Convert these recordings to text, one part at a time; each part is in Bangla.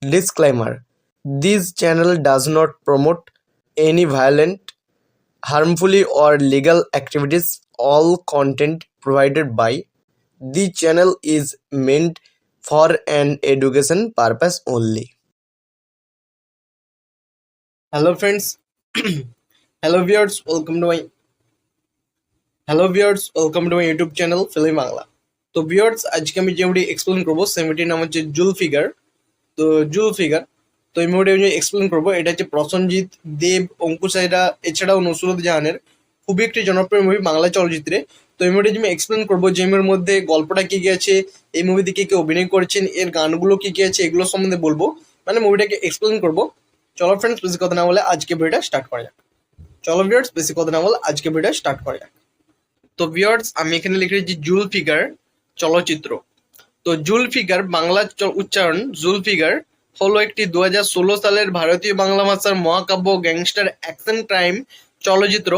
Disclaimer: This channel does not promote any violent, harmful, or illegal activities. All content provided by the channel is meant for an education purpose only. Hello friends, hello viewers, welcome to my YouTube channel filmi Bangla. তো ভিউয়ার্স, আজকে আমি যে মুভিটি এক্সপ্লেন করবো সেমিটির নাম হচ্ছে জুলফিকার। তো এই মুভিটি আমি এক্সপ্লেন করবো। এটা হচ্ছে প্রসেনজিৎ, দেব, অঙ্কুশ হাজরা এছাড়াও নুসরত জাহানের খুবই একটি জনপ্রিয় মুভি বাংলা চলচ্চিত্রে। তো এই মুভিটি আমি এক্সপ্লেন করবো যে মুভির মধ্যে গল্পটা কি কি আছে, এই মুভিতে কে কে অভিনয় করেছেন, এর গানগুলো কি কি আছে, এগুলো সম্বন্ধে বলবো, মানে মুভিটাকে এক্সপ্লেন করবো। চলো ফ্রেন্ডস, বেশি কথা না বলে আজকে ভিডিওটা স্টার্ট করা যাক। তো ভিউয়ার্স, আমি এখানে লিখেছি জুলফিকার চলচ্চিত্র। তো জুলফিকার বাংলা উচ্চারণ জুলফিকার হলো একটি 2016 সালের ভারতীয় বাংলা ভাষার মহাকাব্য গ্যাংস্টার অ্যাকশন ক্রাইম চলচ্চিত্র,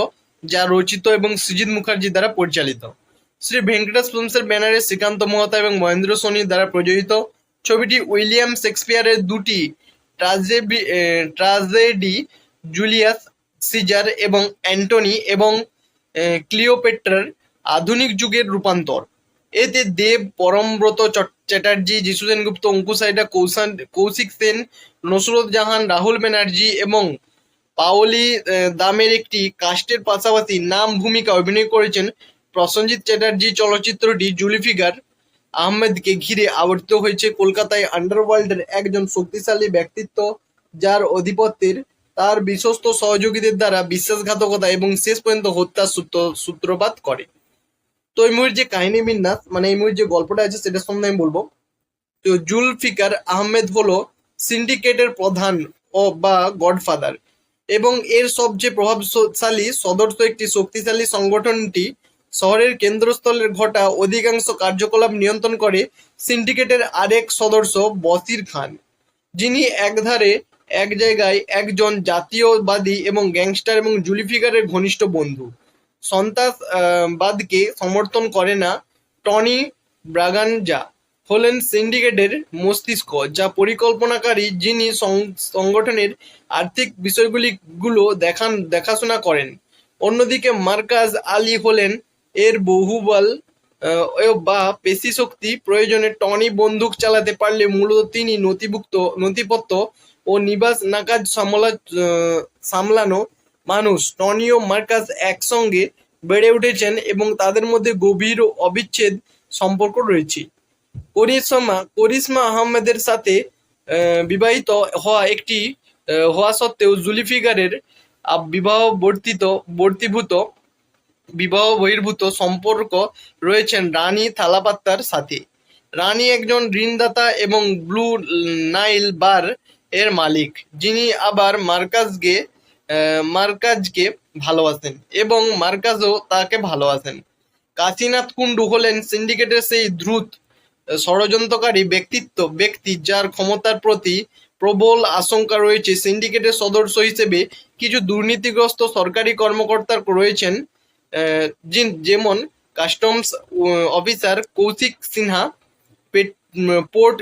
যা রচিত এবং সৃজিত মুখার্জি দ্বারা পরিচালিত। শ্রী ভেঙ্কটেশ ফিল্মসের ব্যানারে শ্রীকান্ত মোহতা এবং মহেন্দ্র সোনি দ্বারা প্রযোজিত। ছবিটি উইলিয়াম শেক্সপিয়ারের দুটি ট্রাজেডি জুলিয়াস সিজার এবং অ্যান্টনি এবং ক্লিওপেট্রার আধুনিক যুগের রূপান্তর। এতে দেব, পরমব্রত চ্যাটার্জি, যিশু সেনগুপ্ত, অঙ্কুশ হাজরা, কৌশিক সেন, নুসরত জাহান, রাহুল ব্যানার্জি এবং পাওলি দামের একটি কাস্টের পাশাপাশি নাম ভূমিকা অভিনয় করেছেন প্রসেনজিৎ চ্যাটার্জি। চলচ্চিত্রটি জুলফিকার আহমেদকে ঘিরে আবর্তিত হয়েছে কলকাতায় আন্ডারওয়ার্ল্ডের একজন শক্তিশালী ব্যক্তিত্ব, যার আধিপত্যের তার বিশ্বস্ত সহযোগীদের দ্বারা বিশ্বাসঘাতকতা এবং শেষ পর্যন্ত হত্যার সূত্রপাত করে। তো এই মুভির যে কাহিনী বিন্যাস, মানে এই মুভির যে গল্পটা আছে সেটা সম্বন্ধে আমি বলবো। তো জুলফিকার আহমেদ হলো সিন্ডিকেটের প্রধান বা গডফাদার এবং এর সবচেয়ে প্রভাবশালী সদস্য। একটি শক্তিশালী সংগঠনটি শহরের কেন্দ্রস্থলের ঘটা অধিকাংশ কার্যকলাপ নিয়ন্ত্রণ করে সিন্ডিকেটের আরেক সদস্য বসির খান, যিনি এক জায়গায় একজন জাতীয়বাদী এবং গ্যাংস্টার এবং জুলফিকারের ঘনিষ্ঠ বন্ধু। সন্ত্রাসবাদকে সমর্থন করে না। টনি ব্রাগানজা হলেন সিন্ডিকেটের মস্তিষ্ক, যা পরিকল্পনাকারী, যিনি সংগঠনের আর্থিক বিষয়গুলো দেখাশোনা করেন। অন্যদিকে মার্কাজ আলী হলেন এর বহুবল বা পেশিশক্তি। প্রয়োজনে টনি বন্দুক চালাতে পারলে মূলত তিনি নথিপত্র ও নিবাস নাকাজ সামলানো মানুষ। টনি ও মার্কাস একসঙ্গে বেড়ে উঠেছেন এবং তাদের মধ্যে গভীর ও অবিচ্ছেদ সম্পর্ক রয়েছে। করিশ্মা আহমেদের সাথে বিবাহিত হওয়া সত্ত্বেও জুলফিকারের বিবাহ বহির্ভূত সম্পর্ক রয়েছেন রানী থালাপাত্তার সাথে। রানী একজন ঋণদাতা এবং ব্লু নাইল বার এর মালিক, যিনি আবার মার্কাজকে ভালোবাসেন এবং মার্কাজও তাকে ভালোবাসেন। কাশীনাথ কুন্ডু হলেন সিন্ডিকেটের সেই দ্রুত ষড়যন্ত্রকারী ব্যক্তি যার ক্ষমতার প্রতি প্রবল আশঙ্কা রয়েছে। সিন্ডিকেটের সদস্য হিসেবে কিছু দুর্নীতিগ্রস্ত সরকারি কর্মকর্তা রয়েছেন, যেমন customs officer Koushik Sinha, port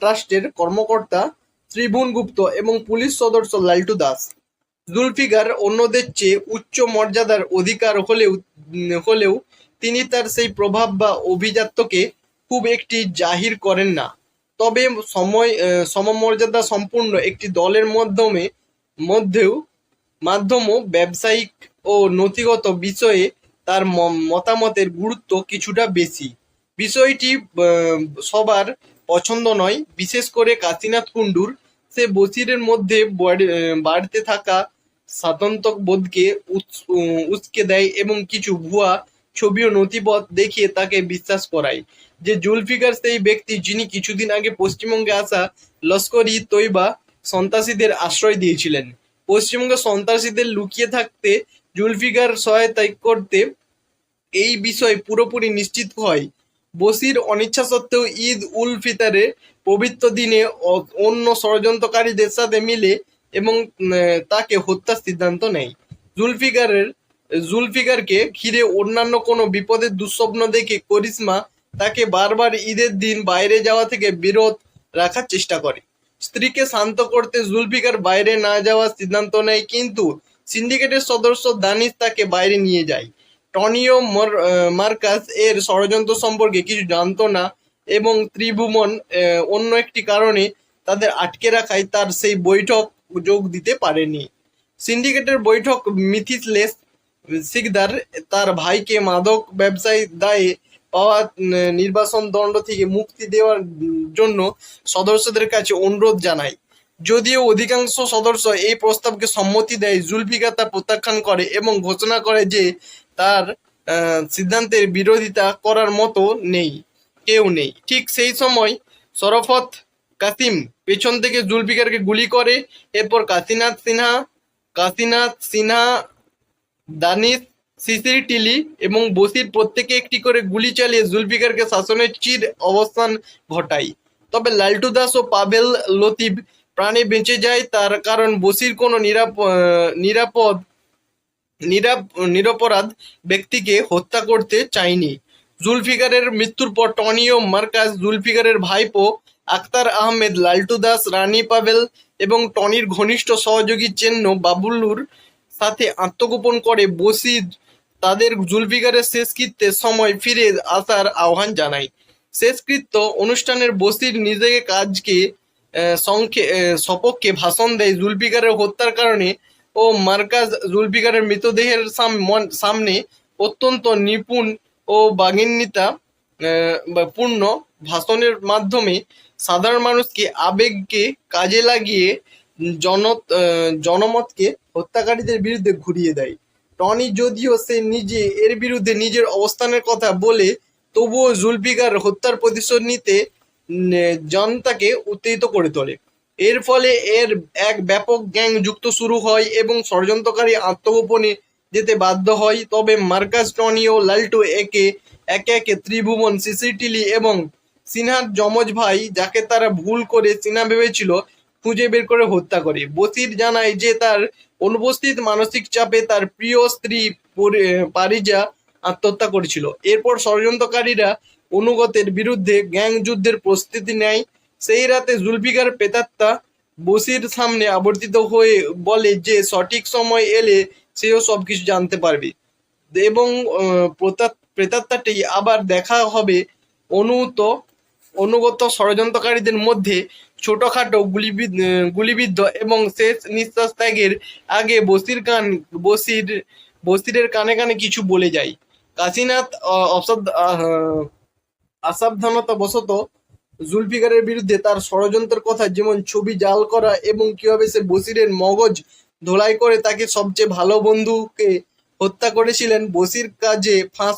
ট্রাস্টের কর্মকর্তা ত্রিভুবন গুপ্ত এবং পুলিশ সদস্য লালটু দাস। জুলফিকার অন্যদের চেয়ে উচ্চ মর্যাদার অধিকার হলেও তিনি তার সেই প্রভাব বা আভিজাত্যকে খুব একটি জাহির করেন না। তবে সমমর্যাদা সম্পূর্ণ একটি দলের মাধ্যমও ব্যবসায়িক ও নথিগত বিষয়ে তার মতামতের গুরুত্ব কিছুটা বেশি। বিষয়টি সবার পছন্দ নয়, বিশেষ করে কাশীনাথ কুন্ডুর। সে বসিরের মধ্যে বাড়তে থাকা স্বাতন্ত্র্যবোধকে উস্কে দেয় এবং কিছু ভুয়া ছবি ও নথিপত্র দেখিয়ে তাকে বিশ্বাস করায় যে জুলফিকার সেই ব্যক্তি যিনি কিছুদিন আগে পশ্চিমবঙ্গে আসা লস্কর-ই তৈবা সন্ত্রাসীদের আশ্রয় দিয়েছিলেন। পশ্চিমবঙ্গে সন্ত্রাসীদের লুকিয়ে থাকতে জুলফিকার সহায়তা করতে এই বিষয় পুরোপুরি নিশ্চিত হয়। বসির অনিচ্ছা সত্ত্বেও ঈদ উল ফিতরের পবিত্র দিনে অন্য ষড়যন্ত্রকারীদের সাথে মিলে এবং তাকে হত্যার সিদ্ধান্ত নেয়। জুলফিকারকে ঘিরে অন্যান্য কোনো বিপদের দুঃস্বপ্ন দেখে করিশ্মা তাকে বারবার ঈদের দিন বাইরে যাওয়া থেকে বিরত রাখার চেষ্টা করে। স্ত্রীকে শান্ত করতে জুলফিকার বাইরে না যাওয়ার সিদ্ধান্ত নেয়, কিন্তু সিন্ডিকেটের সদস্য দানিশ তাকে বাইরে নিয়ে যায়। টনিও মার্কাস এর ষড়যন্ত্র সম্পর্কে কিছু জানতো না এবং ত্রিভুবন অন্য একটি কারণে তাদের আটকে রাখায় তার সেই বৈঠক যোগ দিতে পারেনি। সিন্ডিকেটের বৈঠক মিথিলেস সিকদার তার ভাইকে মাদক ব্যবসায়ীর দায়ে পাওয়া নির্বাসন দণ্ড থেকে মুক্তি দেওয়ার জন্য সদস্যদের কাছে অনুরোধ জানায়। যদিও অধিকাংশ সদস্য এই প্রস্তাবকে সম্মতি দেয়, জুলফিকার তা প্রত্যাখ্যান করে এবং ঘোষণা করে যে তার সিদ্ধান্তের বিরোধিতা করার মতো কেউ নেই। ঠিক সেই সময় শরফত কাসিম পেছন থেকে জুলফিকারকে গুলি করে। এরপর কাশীনাথ সিনহা, দানিশ, শিশির টিলি এবং বসির প্রত্যেকে একটি করে গুলি চালিয়ে জুলফিকারকে শাসনের চির অবসান ঘটায়। তবে লালটু দাস ও পাভেল লতিফ প্রাণে বেঁচে যায়, তার কারণ বসির কোনো নিরপরাধ ব্যক্তিকে হত্যা করতে চায়নি। জুলফিকারের মৃত্যুর পর টনিও মার্কাস, জুলফিকারের ভাইপো আখতার আহমেদ, লালটু দাস, রানী পাভেল এবং টনির ঘনিষ্ঠ সহযোগী চেন্ন বাবুলুর সাথে আত্মগোপন করে। বসির তাদের জুলফিকারের শেষকৃত্যের সময় ফিরে আসার আহ্বান জানায়। শেষকৃত্য অনুষ্ঠানের বসির নিজেকে কাজকে সপক্ষে ভাষণ দেয়। জুলফিকারের হত্যার কারণে ও মার্কাস জুলফিকারের মৃতদেহের সামনে অত্যন্ত নিপুণ ও বাগিন্বিতা পূর্ণ ভাষণের মাধ্যমে সাধারণ মানুষকে আবেগকে কাজে লাগিয়ে জনমতকে হত্যাকারীদের বিরুদ্ধে ঘুরিয়ে দেয়। টনি যদিও সে নিজে এর বিরুদ্ধে নিজের অবস্থানের কথা বলে, তবুও জুলফিকার হত্যার প্রতিশোধ নিতে জনতাকে উত্তেজিত করে তোলে। এর ফলে এক ব্যাপক গ্যাং যুক্ত শুরু হয় এবং ষড়যন্ত্রকারী আত্মগোপনে যেতে বাধ্য হয়। তবে মার্কাস, টনি ও লালটু একে একে ত্রিভুবন, সিসিটিলি এবং সিনহার যমজ ভাই, যাকে তারা ভুল করে সিনহা ভেবেছিল, খুঁজে বের করে হত্যা করে। বসির জানায় যে তার অনুপস্থিত মানসিক চাপে তার প্রিয় স্ত্রী পারিজা আত্মহত্যা করেছিল। এরপর ষড়যন্ত্রকারীরা অনুগতের বিরুদ্ধে গ্যাং যুদ্ধের প্রস্তুতি নেয়। সেই রাতে জুলফিকার প্রেতাত্মা বসির সামনে আবর্তিত হয়ে বলে যে সঠিক সময় এলে সেও সবকিছু জানতে পারবে এবং প্রেতাত্মাটি আবার দেখা হবে। অনুগত ষড়যন্ত্রকারীদের মধ্যে ছোটখাটো গুলিবিদ্ধ এবং শেষ নিঃশ্বাস ত্যাগের আগে বসিরের কানে কানে কিছু বলে যায়। কাশীনাথ অসাবধানতাবশত জুলফিকারের বিরুদ্ধে তার ষড়যন্ত্রের কথা, যেমন ছবি জাল করা এবং কিভাবে সে বসিরের মগজ ধোলাই করে তাকে সবচেয়ে ভালো বন্ধুকে হত্যা করেছিলেন, বসিরের কাজে ফাঁস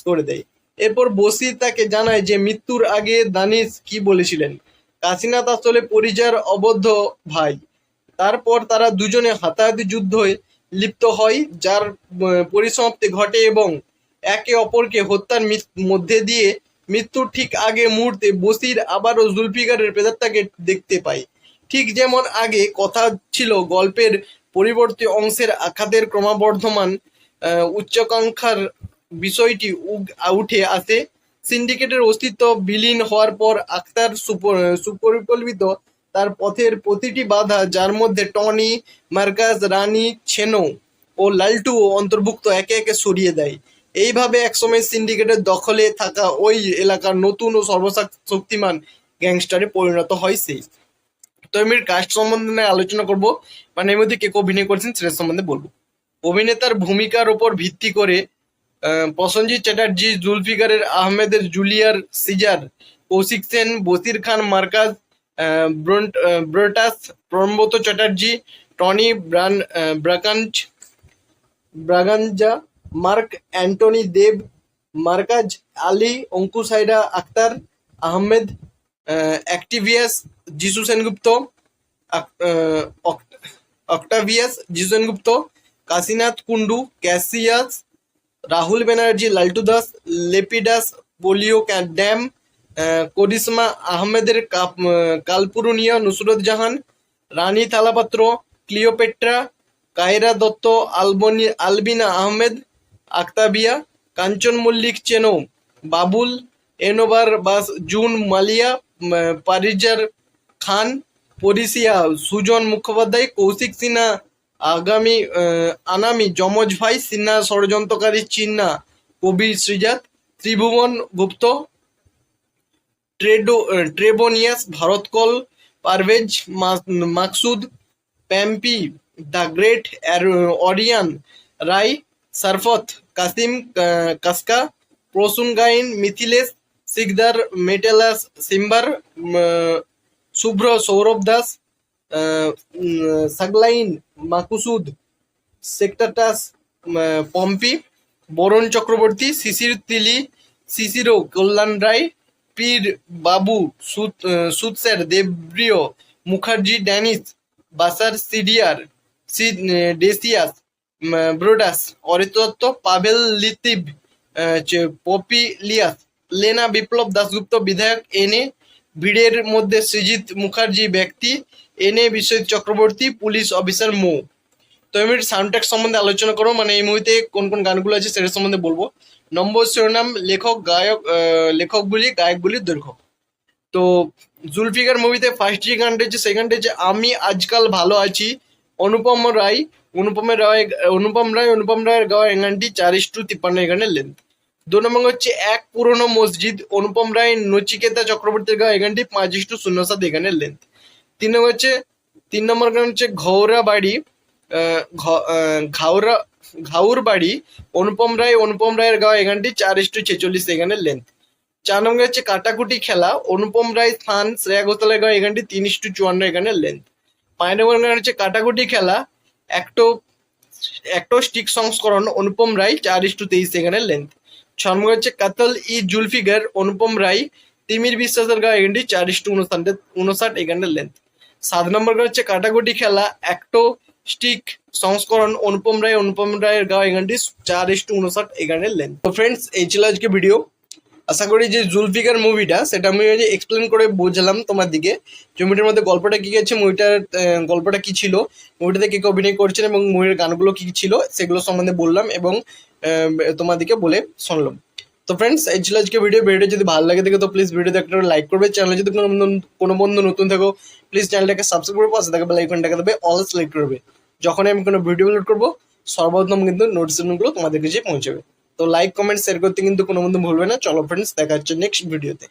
করে দেয়। এরপর বসির তাকে জানায় যে মৃত্যুর আগে দানিশ কি বলেছিলেন। কাশীনাথ আসলে পরিজার অবদ্ধ ভাই। তারপর তারা দুজনে হাতাহাতি যুদ্ধে লিপ্ত হয়, যার পরিসমাপ্তি ঘটে এবং একে অপরকে হত্যার মধ্যে দিয়ে মৃত্যুর ঠিক আগে মুহূর্তে বসির আবারও জুলফিকারের প্রেতাত্মাকে দেখতে পায়। ঠিক যেমন আগে কথা ছিল, গল্পের পরবর্তী অংশের আঘাতের ক্রমবর্ধমান উচ্চাকাঙ্ক্ষার বিষয়টি উঠে আসে। সিন্ডিকেটের অস্তিত্ব বিলীন হওয়ার পর আখতার সুপরিকল্পিত তার পথের প্রতিটি বাধা, যার মধ্যে টনি, মার্কাস, রানী, ছেনো ও লালটু অন্তর্ভুক্ত, একে একে সরিয়ে দেয়। এইভাবে একসময় সিন্ডিকেটের দখলে থাকা ওই এলাকার নতুন ও সর্বশক্তিমান গ্যাংস্টারে পরিণত হয় সে। তো আমি কাস্ট সম্বন্ধে আলোচনা করব, মানে এর মধ্যে কে অভিনয় করেছেন সেটা সম্বন্ধে বলবো। অভিনেতার ভূমিকার উপর ভিত্তি করে প্রসেনজিৎ চ্যাটার্জি, জুলফিকারের আহমেদের জুলিয়ার Caesar, Kaushik Sen, Basir Khan, Marcus Brutus, Parambrata Chatterjee, Tony Braganza, Mark Antony Dev, Markaz Ali, Ankush Haider Akhtar Ahmed, Octavius Jisshu Sengupta, Kashinath Kundu, Cassius, Rahul Banerjee, Laltu Das, Lepidus, Paoli Dam, Karishma আহমেদের কালপুরুনিয়া, নুসরত জাহান, রানী থালাপাত্র, ক্লিওপেট্রা, কায়রা দত্ত, আলবিনা আহমেদ, আক্তাবিয়া, কাঞ্চন মল্লিক, চেনো Babul, Enobarbus, June Malia, Parizar Khan, Portia Sujan Mukhopadhyay, Kaushik Sinha আনামি যমজ ভাই, সিনহা ষড়যন্ত্রকারী চিন্না, কবির Srijato, Tribhuvan Gupta, Trebonius Bharatkaul, Parvez Maqsud, Pompey the great, Arian Roy, Sarfat Kasim Casca, Prasungain Mithilesh, Sikdar Metellus Cimber, Shubhra Sourav Das, Saqlain Maqsud, Sextus Pompey, Barun Chakraborty, Shishir Tili, Cicero Kalyan Roy, Pir Babu সুৎসের, দেবপ্রিয় মুখার্জি, ড্যানিস বাসার, সিডিআর ডেসিয়াস ব্রোডাস, অরিত্র দত্ত, পাভেল লিতিভ, Popilius, Lena Biplab Dasgupta, বিধায়ক এনএ, ভিড়ের মধ্যে সৃজিত মুখার্জি ব্যক্তি, এনএ বিশ্বজিৎ চক্রবর্তী, পুলিশ অফিসার মো। তো আমি সাউন্ড ট্র্যাক সম্বন্ধে আলোচনা করবো, মানে এই মুভিতে কোন কোন গানগুলো আছে সেটার সম্বন্ধে বলবো। নম্বর শিরোনাম, লেখক, গায়ক, লেখকগুলি, গায়কগুলির দৈর্ঘ্য। তো জুলফিকার মুভিতে ফার্স্ট যে গানটা হচ্ছে সেই গানটা হচ্ছে আমি আজকাল ভালো আছি, অনুপম রায়। অনুপম রায়ের গাওয়া এই গানটি 4:53 এই গানের লেন্থ। 2 নম্বর হচ্ছে এক পুরনো মসজিদ, অনুপম রায় নচিকেতা চক্রবর্তীর গাওয়া এই গানটি 5:07 এই গানের লেন্থ। 3 নম্বর গান হচ্ছে ঘৌরা বাড়ি, ঘাউর বাড়ি, অনুপম রায়ের গাওয়া এই গানটি 4:46 এই গানের লেন্থ। 4 নম্বর হচ্ছে কাটাকুটি খেলা, অনুপম রায় স্থান, শ্রেয়া ঘোষালের গাওয়া এই গানটি 3:54 এই গানের লেন্থ। 5 নম্বর গান হচ্ছে কাটাকুটি খেলা, একটো স্টিক সংস্করণ, অনুপম রায় 4:23 এই গানের লেন্থ। 6 নম্বর হচ্ছে কাতল ই জুলফিকার, অনুপম রায়, তিমির বিশ্বাসের গাওয়া এই গানটি 4:59 এই গানের লেন্থ। 7 নম্বর গান হচ্ছে কাটাকুটি খেলা, একটো স্টিক সংস্করণ, অনুপম রায়ের গাওয়া এই গানটি 4:59 এই গানের লেন্থ। তো ফ্রেন্ডস, এই ছিল আজকে ভিডিও। আশা করি যে জুলফিকার মুভিটা সেটা আমি এক্সপ্লেন করে বোঝালাম তোমার দিকে, যে মুভিটার মধ্যে গল্পটা কি আছে, মুভিটার গল্পটা কি ছিল, মুভিটাতে কে কে অভিনয় করছেন এবং মুভির গানগুলো কি ছিল সেগুলো সম্বন্ধে বললাম এবং তোমাদেরকে বলে শুনলাম। তো ফ্রেন্ডস, এই ছিল আজকে ভিডিওটা যদি ভালো লাগে থাকে তো প্লিজ ভিডিওতে একটা লাইক করবে। চ্যানেলে যদি কোনো বন্ধু নতুন থাকো প্লিজ চ্যানেলটাকে সাবস্ক্রাইব করে পাশে থাকা বেল আইকনটাকে দেবে অল সিলেক্ট করবে। যখনই আমি কোনো ভিডিও আপলোড করবো সর্বপ্রথম কিন্তু নোটিফিকেশনগুলো তোমাদের কাছে পৌঁছাবে। তো লাইক, কমেন্ট, শেয়ার করতে কিন্তু কোনো বন্ধু ভুলবে না। চলো ফ্রেন্ডস, দেখা হচ্ছে নেক্সট ভিডিওতে।